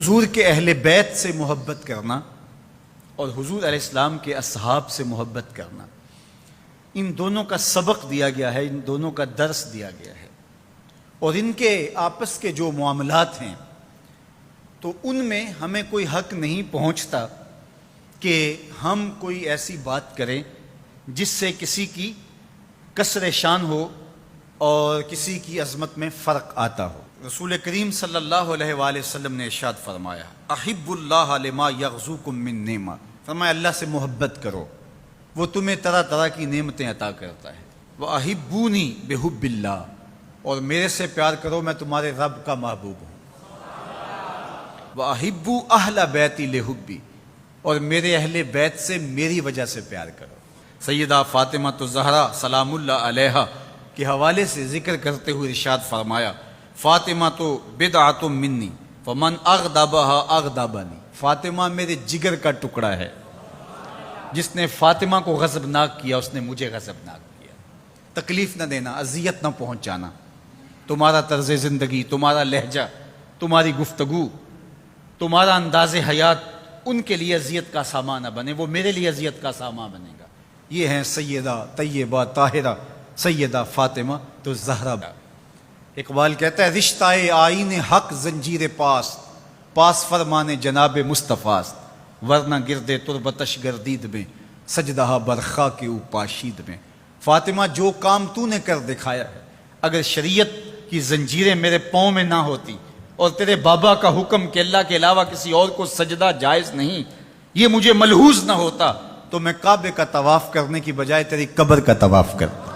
حضور کے اہل بیت سے محبت کرنا اور حضور علیہ السلام کے اصحاب سے محبت کرنا، ان دونوں کا سبق دیا گیا ہے، ان دونوں کا درس دیا گیا ہے، اور ان کے آپس کے جو معاملات ہیں تو ان میں ہمیں کوئی حق نہیں پہنچتا کہ ہم کوئی ایسی بات کریں جس سے کسی کی کسر شان ہو اور کسی کی عظمت میں فرق آتا ہو۔ رسول کریم صلی اللہ علیہ وآلہ وسلم نے ارشاد فرمایا، احب اللہ لما یغزوکم من نعمہ، فرمایا اللہ سے محبت کرو، وہ تمہیں طرح طرح کی نعمتیں عطا کرتا ہے۔ وَأَحِبُّونِي بِحُبِّ اللَّهِ، اور میرے سے پیار کرو، میں تمہارے رب کا محبوب ہوں۔ وَأَحِبُّوا أَهْلَ بَيْتِي لِحُبِّي، اور میرے اہل بیت سے میری وجہ سے پیار کرو۔ سیدہ فاطمہ الزہرا سلام اللہ علیہا کے حوالے سے ذکر کرتے ہوئے ارشاد فرمایا، فاطمہ تو بدعۃ منی فمن اغضبها اغضبنی، فاطمہ میرے جگر کا ٹکڑا ہے، جس نے فاطمہ کو غضبناک کیا اس نے مجھے غضبناک کیا۔ تکلیف نہ دینا، اذیت نہ پہنچانا، تمہارا طرز زندگی، تمہارا لہجہ، تمہاری گفتگو، تمہارا انداز حیات ان کے لیے اذیت کا سامان نہ بنے، وہ میرے لیے اذیت کا سامان بنے گا۔ یہ ہیں سیدہ طیبہ طاہرہ سیدہ فاطمہ تو زہرا۔ اقبال کہتا ہے، رشتہ آئین حق زنجیر پاس فرمان جناب مصطفیٰ است، ورنہ گردے تربتش گردید میں سجدہ برخا کے اوپاشید میں۔ فاطمہ جو کام تو نے کر دکھایا ہے، اگر شریعت کی زنجیریں میرے پاؤں میں نہ ہوتی اور تیرے بابا کا حکم کہ اللہ کے علاوہ کسی اور کو سجدہ جائز نہیں، یہ مجھے ملحوظ نہ ہوتا تو میں کعبے کا طواف کرنے کی بجائے تیری قبر کا طواف کرتا،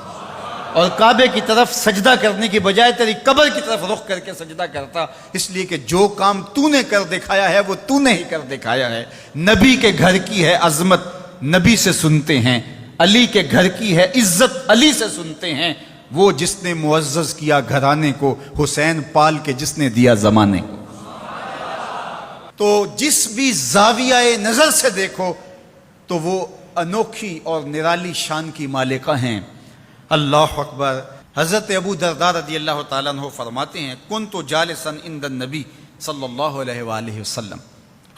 اور کعبے کی طرف سجدہ کرنے کی بجائے تیری قبر کی طرف رخ کر کے سجدہ کرتا، اس لیے کہ جو کام تو نے کر دکھایا ہے وہ تو نے ہی کر دکھایا ہے۔ نبی کے گھر کی ہے عظمت، نبی سے سنتے ہیں، علی کے گھر کی ہے عزت، علی سے سنتے ہیں، وہ جس نے معزز کیا گھرانے کو، حسین پال کے جس نے دیا زمانے کو۔ تو جس بھی زاویہ نظر سے دیکھو تو وہ انوکھی اور نرالی شان کی مالکہ ہیں۔ اللہ اکبر۔ حضرت ابو درداء رضی اللہ تعالیٰ عنہ فرماتے ہیں، کنت جالسا عند النبی صلی اللہ علیہ وآلہ وسلم،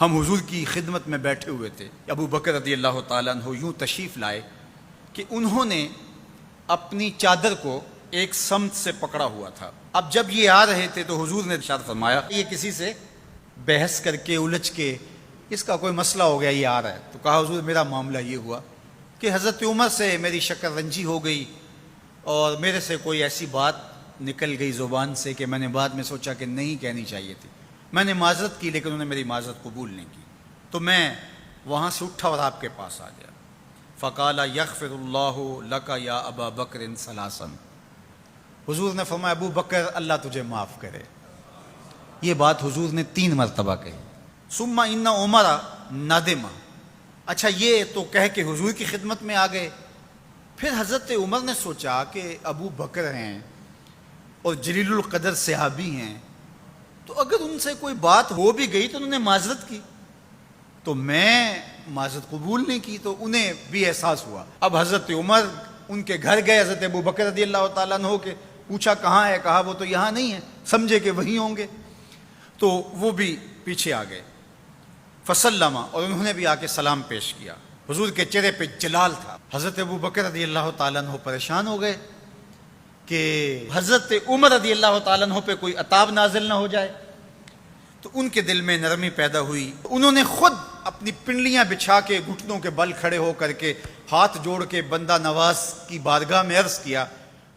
ہم حضور کی خدمت میں بیٹھے ہوئے تھے، ابو بکر رضی اللہ تعالیٰ عنہ یوں تشریف لائے کہ انہوں نے اپنی چادر کو ایک سمت سے پکڑا ہوا تھا۔ اب جب یہ آ رہے تھے تو حضور نے ارشاد فرمایا، یہ کسی سے بحث کر کے الجھ کے اس کا کوئی مسئلہ ہو گیا، یہ آ رہا ہے، تو کہا حضور میرا معاملہ یہ ہوا کہ حضرت عمر سے میری شکر رنجی ہو گئی اور میرے سے کوئی ایسی بات نکل گئی زبان سے کہ میں نے بعد میں سوچا کہ نہیں کہنی چاہیے تھی، میں نے معذرت کی لیکن انہوں نے میری معذرت قبول نہیں کی، تو میں وہاں سے اٹھا اور آپ کے پاس آ گیا۔ فقال یغفر اللہ لک یا ابا بکر ثلاثا، حضور نے فرمایا ابو بکر اللہ تجھے معاف کرے۔ یہ بات حضور نے 3 مرتبہ کہی۔ ثم ان عمر ندم، اچھا یہ تو کہہ کے حضور کی خدمت میں آ گئے، پھر حضرت عمر نے سوچا کہ ابو بکر ہیں اور جلیل القدر صحابی ہیں، تو اگر ان سے کوئی بات ہو بھی گئی تو انہوں نے معذرت کی، تو میں معذرت قبول نہیں کی، تو انہیں بھی احساس ہوا۔ اب حضرت عمر ان کے گھر گئے، حضرت ابو بکر رضی اللہ تعالیٰ عنہ کے پوچھا کہاں ہے، کہا وہ تو یہاں نہیں ہے، سمجھے کہ وہیں ہوں گے، تو وہ بھی پیچھے آ گئے۔ فسلم، اور انہوں نے بھی آ کے سلام پیش کیا۔ حضور کے چہرے پہ جلال تھا۔ حضرت ابو بکر رضی اللہ تعالیٰ عنہ پریشان ہو گئے کہ حضرت عمر رضی اللہ تعالیٰ عنہ پہ کوئی عذاب نازل نہ ہو جائے، تو ان کے دل میں نرمی پیدا ہوئی۔ انہوں نے خود اپنی پنڈلیاں بچھا کے گھٹنوں کے بل کھڑے ہو کر کے ہاتھ جوڑ کے بندہ نواز کی بارگاہ میں عرض کیا،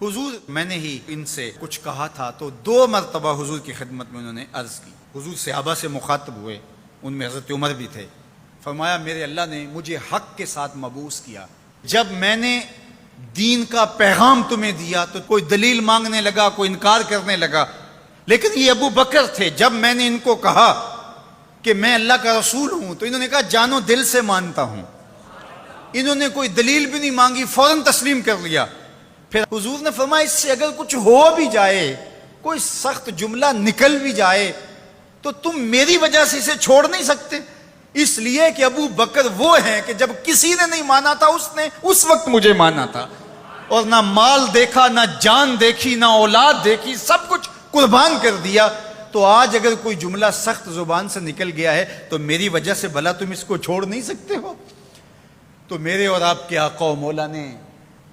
حضور میں نے ہی ان سے کچھ کہا تھا، تو 2 مرتبہ حضور کی خدمت میں انہوں نے عرض کی۔ حضور صحابہ سے مخاطب ہوئے، ان میں حضرت عمر بھی تھے، فرمایا میرے اللہ نے مجھے حق کے ساتھ مبعوث کیا، جب میں نے دین کا پیغام تمہیں دیا تو کوئی دلیل مانگنے لگا، کوئی انکار کرنے لگا، لیکن یہ ابو بکر تھے، جب میں نے ان کو کہا کہ میں اللہ کا رسول ہوں تو انہوں نے کہا جانو دل سے مانتا ہوں، انہوں نے کوئی دلیل بھی نہیں مانگی، فوراً تسلیم کر لیا۔ پھر حضور نے فرمایا اس سے اگر کچھ ہو بھی جائے، کوئی سخت جملہ نکل بھی جائے تو تم میری وجہ سے اسے چھوڑ نہیں سکتے، اس لیے کہ ابو بکر وہ ہیں کہ جب کسی نے نہیں مانا تھا اس نے اس وقت مجھے مانا تھا، اور نہ مال دیکھا، نہ جان دیکھی، نہ اولاد دیکھی، سب کچھ قربان کر دیا، تو آج اگر کوئی جملہ سخت زبان سے نکل گیا ہے تو میری وجہ سے بھلا تم اس کو چھوڑ نہیں سکتے ہو؟ تو میرے اور آپ کے آقا و مولا نے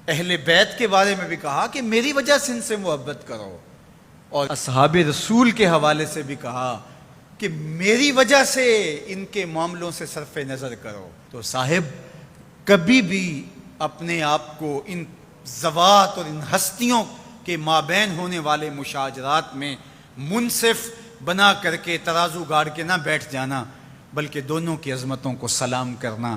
اہل بیت کے بارے میں بھی کہا کہ میری وجہ سے ان سے محبت کرو، اور اصحاب رسول کے حوالے سے بھی کہا کہ میری وجہ سے ان کے معاملوں سے صرف نظر کرو۔ تو صاحب کبھی بھی اپنے آپ کو ان ذوات اور ان ہستیوں کے مابین ہونے والے مشاجرات میں منصف بنا کر کے ترازو گاڑ کے نہ بیٹھ جانا، بلکہ دونوں کی عظمتوں کو سلام کرنا۔